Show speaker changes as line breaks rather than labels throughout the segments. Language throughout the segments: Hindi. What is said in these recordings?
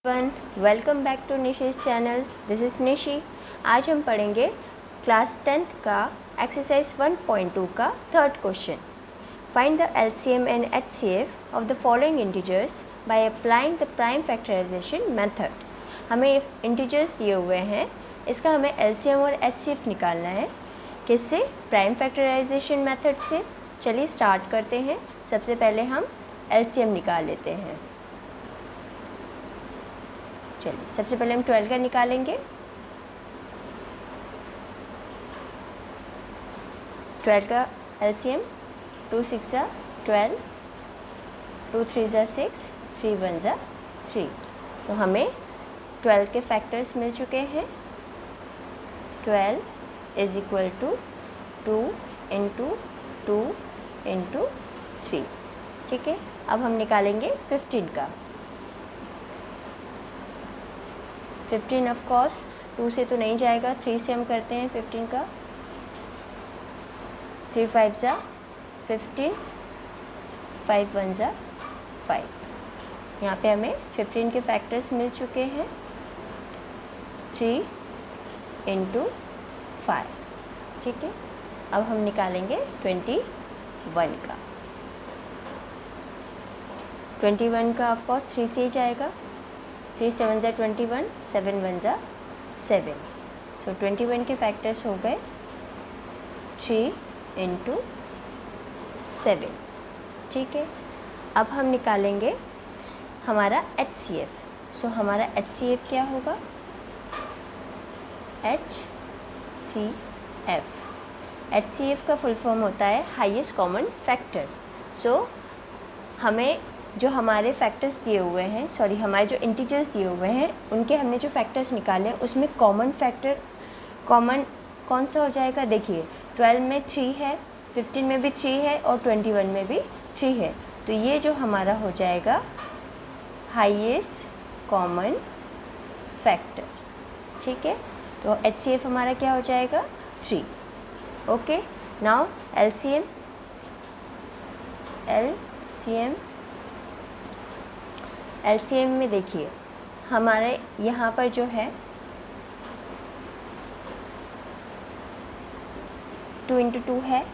Welcome back to Nishi's channel. This is Nishi. आज हम पढ़ेंगे क्लास 10th का एक्सरसाइज 1.2 का third question. Find the LCM and HCF of the following integers by applying the prime factorisation method. हमें इंटीजर्स दिए हुए हैं, इसका हमें एलसीएम और एचसीएफ निकालना है। किससे? प्राइम फैक्टराइजेशन मेथड से। चलिए स्टार्ट करते हैं। सबसे पहले हम एलसीएम निकाल लेते हैं। चलिए सबसे पहले हम 12 का निकालेंगे। 12 का एलसीएम 2 6 12, 2 3 6, 3 1 3। तो हमें 12 के फैक्टर्स मिल चुके हैं। 12 is equal to 2 into 2 into 3। ठीक है, अब हम निकालेंगे 15 का। 15 ऑफ कोर्स 2 से तो नहीं जाएगा, 3 से हम करते हैं 15 का। 3 5 15, 5 1 5। यहाँ पे हमें 15 के फैक्टर्स मिल चुके हैं। 3 इंटू 5। ठीक है, अब हम निकालेंगे 21 का। 21 का ऑफ कोर्स 3 से ही जाएगा। 3 7 21, 7 1 7। सो 21 के फैक्टर्स हो गए 3 इंटू 7। ठीक है, अब हम निकालेंगे हमारा HCF। सो हमारा HCF क्या होगा? HCF का फुल फॉर्म होता है हाईएस्ट कॉमन फैक्टर। सो हमें जो हमारे फैक्टर्स दिए हुए हैं, हमारे जो इंटीजर्स दिए हुए हैं, उनके हमने जो फैक्टर्स निकाले हैं उसमें कॉमन फैक्टर कॉमन कौन सा हो जाएगा? देखिए 12 में 3 है, 15 में भी 3 है और 21 में भी 3 है। तो ये जो हमारा हो जाएगा हाईएस्ट कॉमन फैक्टर। ठीक है, तो HCF हमारा क्या हो जाएगा? 3। ओके, नाउ LCM में देखिए हमारे यहाँ पर जो है 2 इंटू 2 है।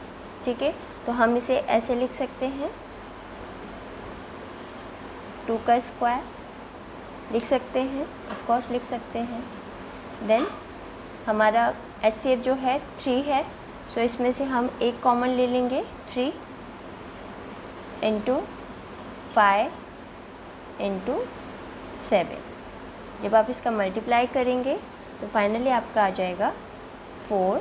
ठीक है, तो हम इसे ऐसे लिख सकते हैं, 2 का स्क्वायर लिख सकते हैं, ऑफ कोर्स लिख सकते हैं। देन हमारा HCF जो है 3 है, सो इसमें से हम एक कॉमन ले लेंगे, 3 इंटू 5 इंटू 7। जब आप इसका मल्टीप्लाई करेंगे तो फाइनली आपका आ जाएगा 4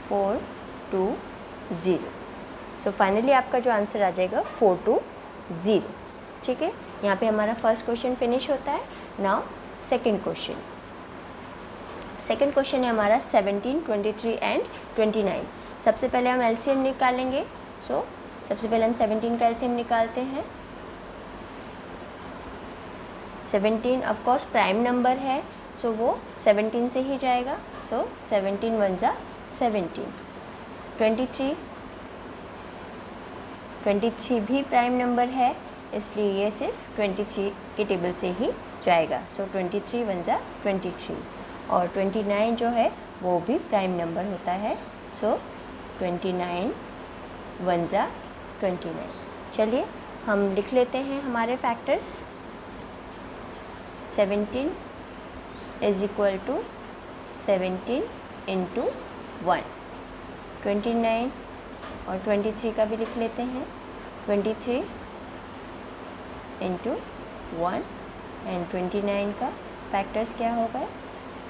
4 2 0। सो फाइनली आपका जो आंसर आ जाएगा 4 2 0। ठीक है, यहाँ पे हमारा फर्स्ट क्वेश्चन फिनिश होता है। नाउ सेकंड क्वेश्चन है हमारा 17, 23 एंड 29। सबसे पहले हम एलसीएम निकालेंगे। सो सबसे पहले हम 17 का एलसीएम निकालते हैं। 17 ऑफ कोर्स प्राइम नंबर है, सो वो 17 से ही जाएगा। सो 17 1 17। 23 भी प्राइम नंबर है, इसलिए ये सिर्फ 23 के टेबल से ही जाएगा। सो 23 1 23। और 29 जो है वो भी प्राइम नंबर होता है। सो 29 1 29। चलिए हम लिख लेते हैं हमारे factors. 17 is equal to 17 into 1। 29 और 23 का भी लिख लेते हैं, 23 इंटू 1। एंड 29 का फैक्टर्स क्या होगा?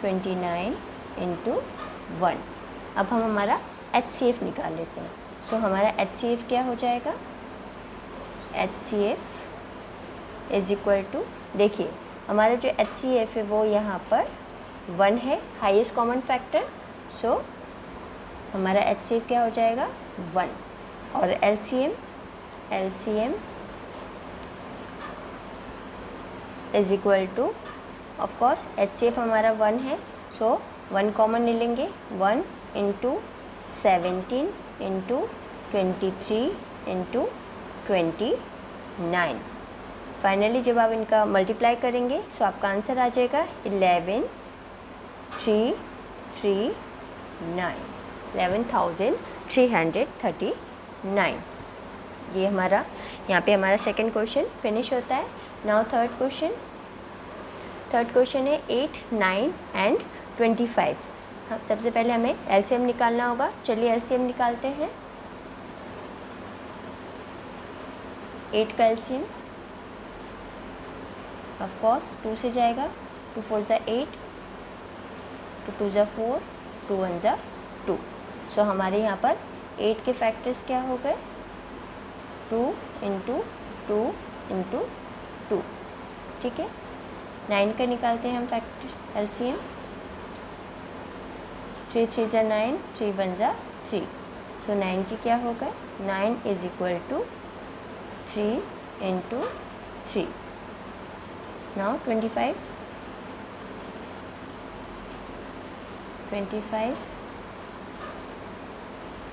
29 इंटू 1। अब हम हमारा HCF निकाल लेते हैं। सो हमारा HCF क्या हो जाएगा? HCF इज इक्वल टू, देखिए हमारा जो HCF है वो यहाँ पर 1 है, हाईएस्ट कॉमन फैक्टर। सो हमारा HCF क्या हो जाएगा 1 और LCM is equal two of course HCF हमारा 1 है, सो 1 कॉमन ले लेंगे, 1 इंटू 17 इंटू 23 इंटू 29। फाइनली जब आप इनका मल्टीप्लाई करेंगे सो आपका आंसर आ जाएगा 11,339। ये हमारा यहाँ पे हमारा सेकंड क्वेश्चन फिनिश होता है। नाउ थर्ड क्वेश्चन है 8, 9 एंड 25। हाँ, सबसे पहले हमें LCM निकालना होगा। चलिए LCM निकालते हैं। 8 का LCM ऑफ कोर्स 2 से जाएगा, 2 4 ज़ा 8, 2 2 ज़ा 4, 2 1 ज़ा 2। सो हमारे यहाँ पर 8 के फैक्टर्स क्या हो गए 2 इंटू 2 इंटू 2, ठीक है। 9 का निकालते हैं हम फैक्टर LCM, 3 3 ज़ा 9, 3 1 ज़ा 3। सो 9 की क्या हो गए 9 is equal to 3 into 3। Now 25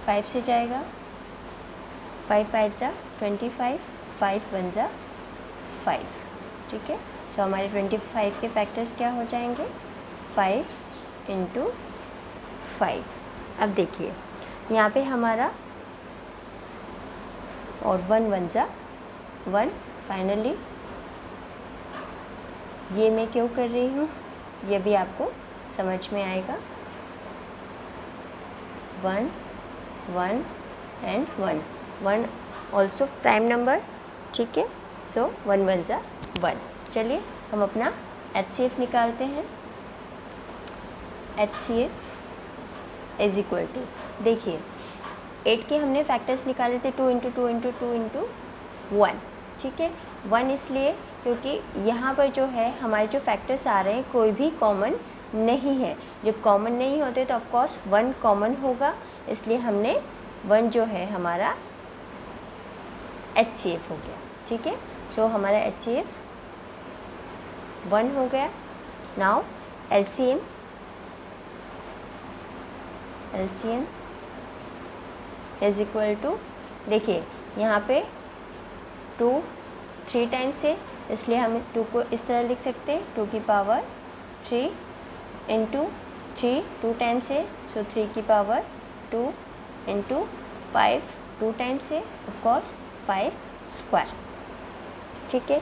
5 से जाएगा, 5 5 ज़ा 25, 5 1 ज़ा 5, ठीक है। सो हमारे 25 के फैक्टर्स क्या हो जाएंगे 5 इंटू 5। अब देखिए यहाँ पे हमारा और 1 1 ज़ा 1। फाइनली ये मैं क्यों कर रही हूँ ये भी आपको समझ में आएगा। 1 1 एंड 1 1 ऑल्सो प्राइम नंबर, ठीक है। सो 1 1 ज़ा 1। चलिए हम अपना HCF निकालते हैं। HCF इज इक्वल टू, देखिए 8 के हमने फैक्टर्स निकाले थे 2 इंटू 2 इंटू 2 इंटू 1, ठीक है। 1 इसलिए क्योंकि यहाँ पर जो है हमारे जो फैक्टर्स आ रहे हैं कोई भी कॉमन नहीं है। जब कॉमन नहीं होते तो ऑफ कोर्स 1 कॉमन होगा, इसलिए हमने 1 जो है हमारा HCF हो गया, ठीक है। सो हमारा HCF 1 हो गया। Now LCM is equal to, देखिए यहाँ पे 2 3 टाइम्स है, इसलिए हम 2 को इस तरह लिख सकते हैं 2 की पावर 3 इंटू 3 2 टाइम्स है, सो 3 की पावर 2 इंटू 5 2 टाइम्स है, ऑफ कोर्स 5 स्क्वायर, ठीक है।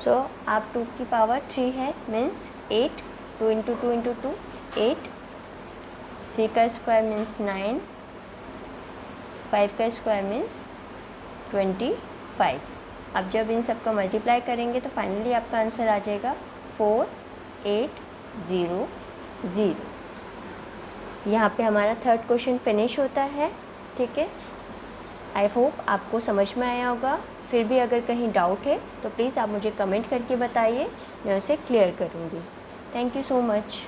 सो आप 2 की पावर 3 है मीन्स 8, 2 इंटू 2 इंटू 2 8, 3 का स्क्वायर मीन्स 9, 5 का स्क्वायर मीन्स 25। अब जब इन सब का मल्टीप्लाई करेंगे तो फाइनली आपका आंसर आ जाएगा 4800। यहाँ पे हमारा थर्ड क्वेश्चन फिनिश होता है, ठीक है। आई होप आपको समझ में आया होगा। फिर भी अगर कहीं डाउट है तो प्लीज़ आप मुझे कमेंट करके बताइए, मैं उसे क्लियर करूँगी। Thank you so much.